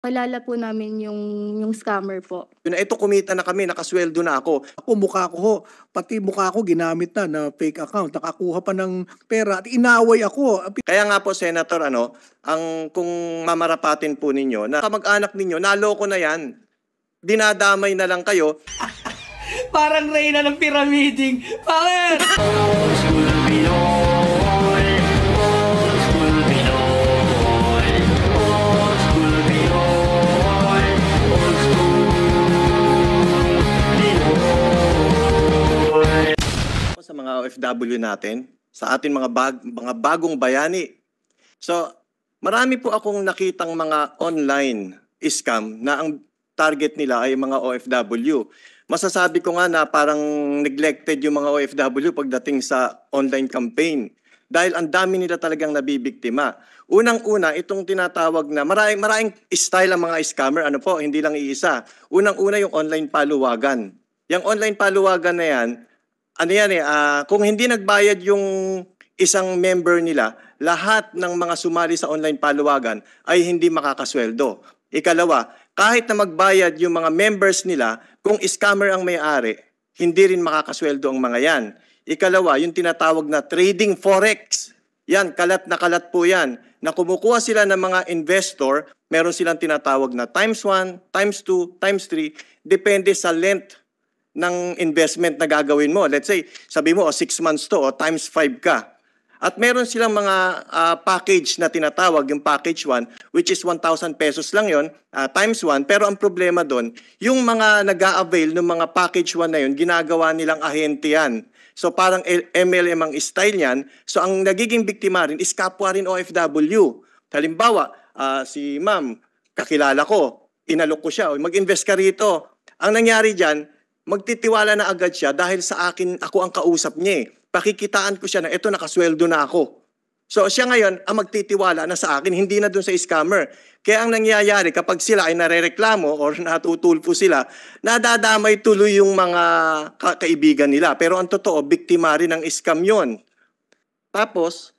Kilala po namin yung scammer po. Yun na, ito kumita na kami, nakasweldo na ako. Ako, mukha ko ho, pati mukha ko ginamit na fake account. Nakakuha pa ng pera at inaway ako. Kaya nga po, Senator, kung mamarapatin po ninyo, na kamag-anak ninyo, naloko na yan. Dinadamay na lang kayo. Parang reyna ng pyramiding. Power! Sa mga OFW natin, sa ating mga bagong bayani. So, marami po akong nakitang mga online scam na ang target nila ay mga OFW. Masasabi ko nga na parang neglected yung mga OFW pagdating sa online campaign dahil ang dami nila talagang nabibiktima. Unang-una, itong tinatawag na maraming style ang mga scammer, hindi lang iisa. Unang-una yung online paluwagan. Yung online paluwagan na yan, kung hindi nagbayad yung isang member nila, lahat ng mga sumali sa online paluwagan ay hindi makakasweldo. Ikalawa, kahit na magbayad yung mga members nila, kung scammer ang may-ari, hindi rin makakasweldo ang mga yan. Ikalawa, yung tinatawag na trading forex. Yan, kalat na kalat po yan. Na kumukuha sila ng mga investor, meron silang tinatawag na times 1, times 2, times 3, depende sa length ng investment na gagawin mo. Let's say, sabi mo, 6 months to, o times 5 ka. At meron silang mga package na tinatawag, yung package 1, which is 1,000 pesos lang yon times 1. Pero ang problema doon, yung mga nag-a-avail ng mga package 1 na yun, ginagawa nilang ahente yan. So parang MLM ang style niyan. So ang nagiging biktima rin is kapwa rin OFW. Halimbawa, si ma'am, kakilala ko, inalok ko siya, mag-invest ka rito. Ang nangyari dyan, magtitiwala na agad siya dahil sa akin, ako ang kausap niya eh. Pakikitaan ko siya na ito, nakasweldo na ako. So siya ngayon ang magtitiwala na sa akin, hindi na dun sa scammer. Kaya ang nangyayari kapag sila ay narereklamo or natutulpo sila, nadadamay tuloy yung mga kaibigan nila. Pero ang totoo, biktima rin ng scam yun. Tapos,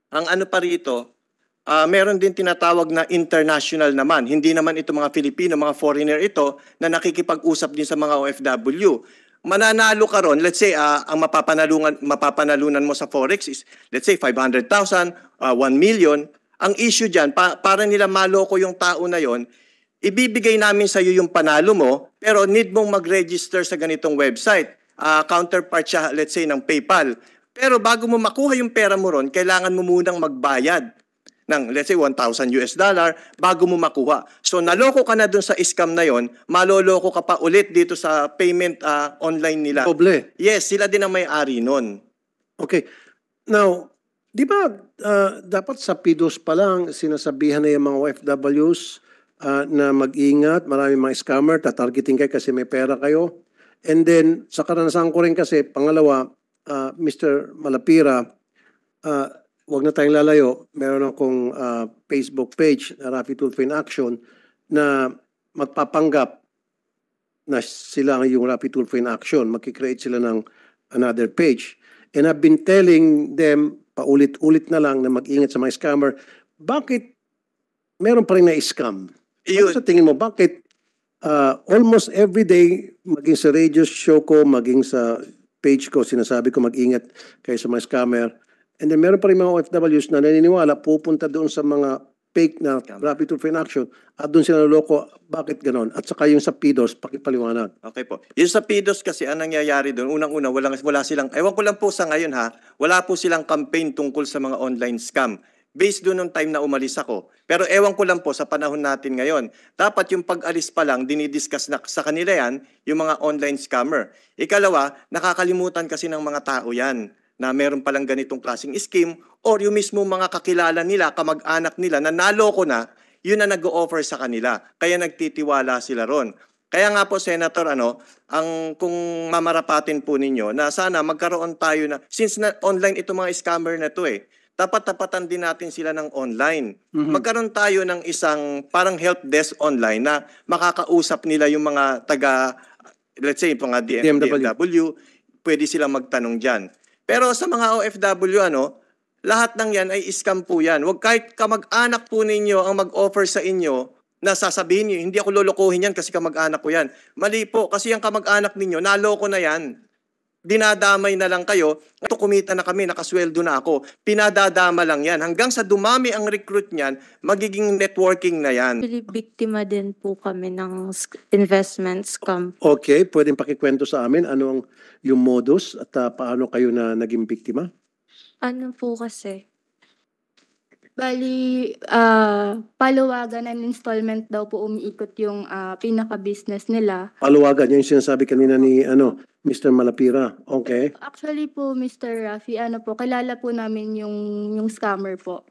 ang pa rito, meron din tinatawag na international naman. Hindi naman ito mga Filipino, mga foreigner ito na nakikipag-usap din sa mga OFW. Mananalo ka ron, let's say, ang mapapanalunan mo sa Forex is, let's say, 500,000, 1 million. Ang issue dyan, para nila maloko yung tao na yon, ibibigay namin sa iyo yung panalo mo, pero need mong mag-register sa ganitong website. Counterpart siya, let's say, ng PayPal. Pero bago mo makuha yung pera mo ron, kailangan mo munang magbayad ng, let's say, $1,000 bago mo makuha. So, naloko ka na dun sa scam na yon, maloloko ka pa ulit dito sa payment online nila. Doble. Yes, sila din ang may-ari nun. Okay. Now, di ba dapat sa PIDOS pa lang sinasabihan na yung mga OFWs na mag-ingat, maraming mga scammer, tatargeting kayo kasi may pera kayo. And then, sa karanasan ko rin kasi, pangalawa, Mr. Malapira, wag na tayong lalayo, meron akong Facebook page na Rafi Tulfo in Action na magpapanggap na sila yung Rafi Tulfo in Action. Magkikreate sila ng another page. And I've been telling them paulit-ulit na lang na mag-ingat sa mga scammer. Bakit meron pa rin na-scam? Ano sa tingin mo, bakit almost every day, maging sa radio show ko, maging sa page ko, sinasabi ko mag-ingat kayo sa mga scammer. And then meron pa rin mga OFWs na naniniwala, pupunta doon sa mga fake na Rafi Tulfo in Action at doon sila naloko. Bakit ganon? At saka yung sa PIDOS, pakipaliwanag. Okay po. Yung sa PIDOS kasi, ang nangyayari doon, unang-una, wala silang, ewan ko lang po sa ngayon wala po silang campaign tungkol sa mga online scam. Based doon nung time na umalis ako. Pero ewan ko lang po sa panahon natin ngayon. Dapat yung pag-alis pa lang, dinidiscuss na sa kanila yan, yung mga online scammer. Ikalawa, nakakalimutan kasi ng mga tao yan na meron palang ganitong klaseng scheme or yung mismo mga kakilala nila, kamag-anak nila na naloko na, yun na nag-o-offer sa kanila. Kaya nagtitiwala sila ron. Kaya nga po, Senator, kung mamarapatin po ninyo, na sana magkaroon tayo na, since na online itong mga scammer na to dapat tapatan din natin sila ng online. Magkaroon tayo ng isang parang help desk online na makakausap nila yung mga let's say, mga DMW, pwede silang magtanong dyan. Pero sa mga OFW, lahat ng yan ay scam po yan. Huwag kahit kamag-anak po ninyo ang mag-offer sa inyo na sasabihin niyo, hindi ako lolokohin yan kasi kamag-anak ko yan. Mali po, kasi yung kamag-anak ninyo, naloko na yan. Dinadamay na lang kayo. Ito, kumita na kami, nakasweldo na ako. Pinadadama lang yan. Hanggang sa dumami ang recruit niyan, magiging networking na yan. Actually, biktima din po kami ng investment scam. Okay, pwedeng pakikwento sa amin ano ang yung modus at paano kayo na naging biktima? Ano po kasi? Bali, paluwagan and installment daw po umiikot yung pinaka-business nila. Paluwagan, yung sinasabi kanina ni Mr. Malapira. Okay. Actually po, Mr. Rafi, kilala po namin yung scammer po.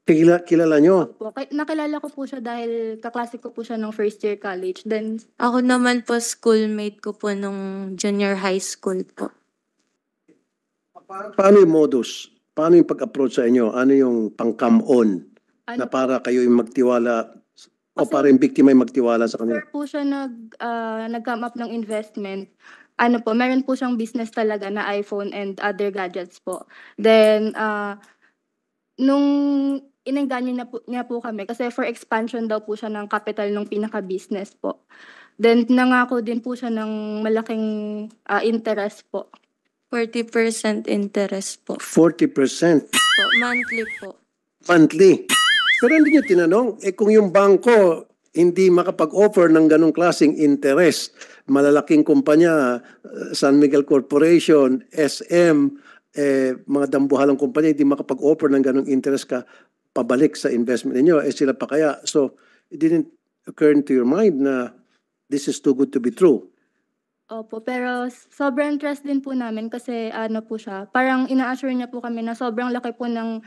Kilala nyo? Nakilala ko po siya dahil kaklase ko po siya ng first year college. Then, Ako naman po, schoolmate ko po nung junior high school po. Paano yung modus? Paano yung pag-approach sa inyo? Ano yung pang-come on na para kayo yung magtiwala o para yung biktima yung magtiwala sa kanila? before po siya nag-come up ng investment, meron po siyang business talaga na iPhone and other gadgets po. Then, nung inengganyo niya po kami, kasi for expansion daw po siya ng capital ng pinaka-business po. Then, nangako din po siya ng malaking interest po. 40% interest po. 40% Po, monthly po. monthly. Pero hindi nyo tinanong, kung yung bangko hindi makapag-offer ng ganong klaseng interest, malalaking kumpanya, San Miguel Corporation, SM, mga dambuhalang kumpanya, hindi makapag-offer ng ganong interest ka pabalik sa investment ninyo, sila pa kaya. So, it didn't occur into your mind na this is too good to be true. Opo, pero sobrang trust din po namin kasi po siya, parang ina-assure niya po kami na sobrang laki po ng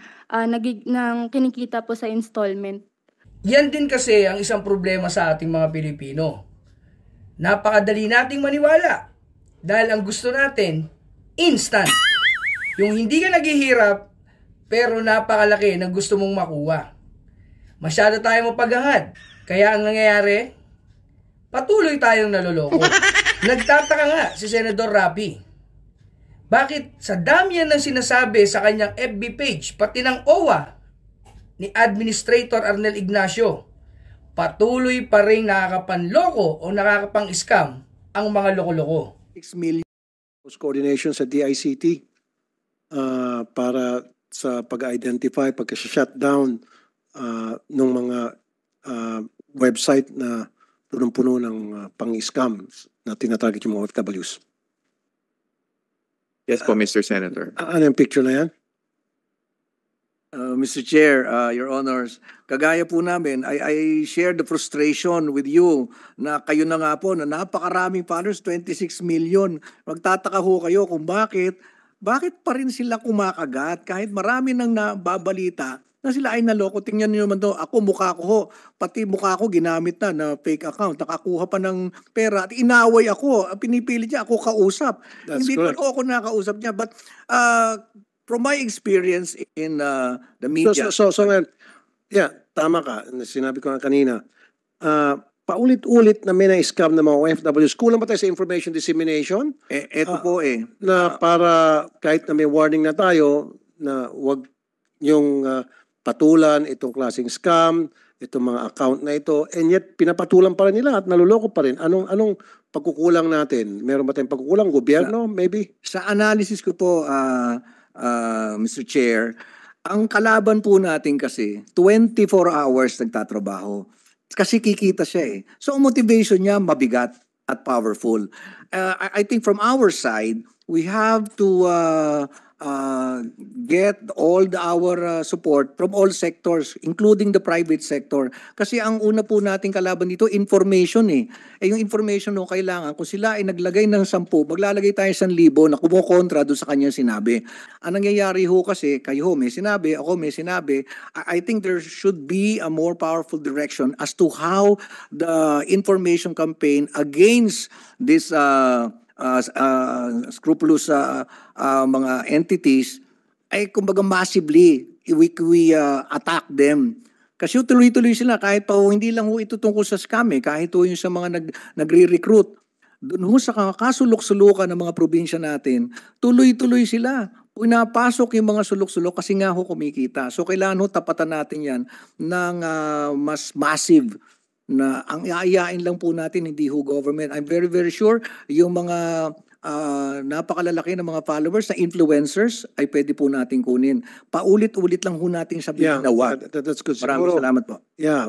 kinikita po sa installment. Yan din kasi ang isang problema sa ating mga Pilipino. Napakadali nating maniwala dahil ang gusto natin, instant. Yung hindi ka naghihirap, pero napakalaki na gusto mong makuha. Masyado tayong mapaghangad. Kaya ang nangyayari, patuloy tayong naloloko. Nagtataka nga si Senador Rapi. Bakit sa dami yan ng sinasabi sa kanyang FB page, pati ng OWA ni Administrator Arnel Ignacio, patuloy pa rin nakakapanloko o nakakapang-scam ang mga loko-loko. 6 million coordination sa DICT para sa pag-identify, pagka-shutdown ng mga website na punong-puno ng pang-scam na tinatarget yung mga OFWs. Yes po, Mr. Senator. Ano yung picture na yan? Mr. Chair, Your Honors, kagaya po namin, I share the frustration with you na kayo na nga po na napakaraming followers, 26 million. Magtataka ho kayo kung bakit pa rin sila kumakagat kahit marami nang nababalita na sila ay naloko. Tingnan niyo naman to, ako mukha ko ho, pati mukha ko ginamit na fake account, nakakuha pa ng pera at inaway ako, pinipilit niya ako kausap. That's Hindi correct. pa ako nakausap niya, but from my experience in the media. So ngayon, yeah, tama ka. Sinabi ko nga kanina. Paulit-ulit na may na-scam ng mga OFWs. Kulang ba tayo sa information dissemination? Eto po Na para kahit na may warning na tayo na wag yung patulan itong klaseng scam, itong mga account na ito, and yet pinapatulan pa rin nila at naluloko pa rin. Anong pagkukulang natin? Meron ba tayong pagkukulang? Gobyerno, maybe? Sa analysis ko po, Mr. Chair, ang kalaban po natin kasi 24 hours nagtatrabaho. Kasi kikita siya So ang motivation niya mabigat at powerful. I think from our side, we have to get all our support from all sectors, including the private sector. Kasi ang una po nating kalaban dito, information yung information no, kailangan, kung sila ay naglagay ng 10, maglalagay tayo 1,000 na kumukontra doon sa kanyang sinabi. Ang nangyayari ho kasi, kayo may sinabi, ako may sinabi, I think there should be a more powerful direction as to how the information campaign against this scrupulous mga entities ay kumbaga massively we attack them. Kasi tuloy-tuloy sila kahit pa hindi lang ho ito tungkol sa scam kahit ho yung sa mga nagre-recruit. Doon ho sa kasulok-sulukan ng mga probinsya natin, tuloy-tuloy sila. Pinapasok yung mga sulok-sulok kasi nga ho kumikita. So kailangan ho tapatan natin yan ng mas massive na ang iayain lang po natin hindi ho government. I'm very very sure yung mga napakalalaki ng mga followers na influencers ay pwede po natin kunin. Paulit-ulit lang ho natin sabihin na wag. That's good. Maraming Siguro, salamat po. yeah,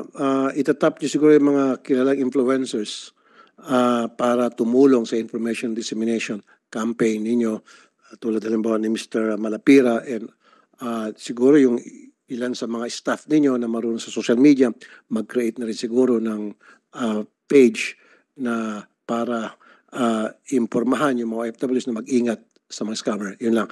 itatap niyo siguro yung mga kilalang influencers para tumulong sa information dissemination campaign ninyo. Tulad halimbawa ni Mr. Malapira and siguro yung ilan sa mga staff ninyo na marunong sa social media, mag-create na rin siguro ng page na para impormahan yung mga OFWs na mag-ingat sa mga scammer. Yun lang.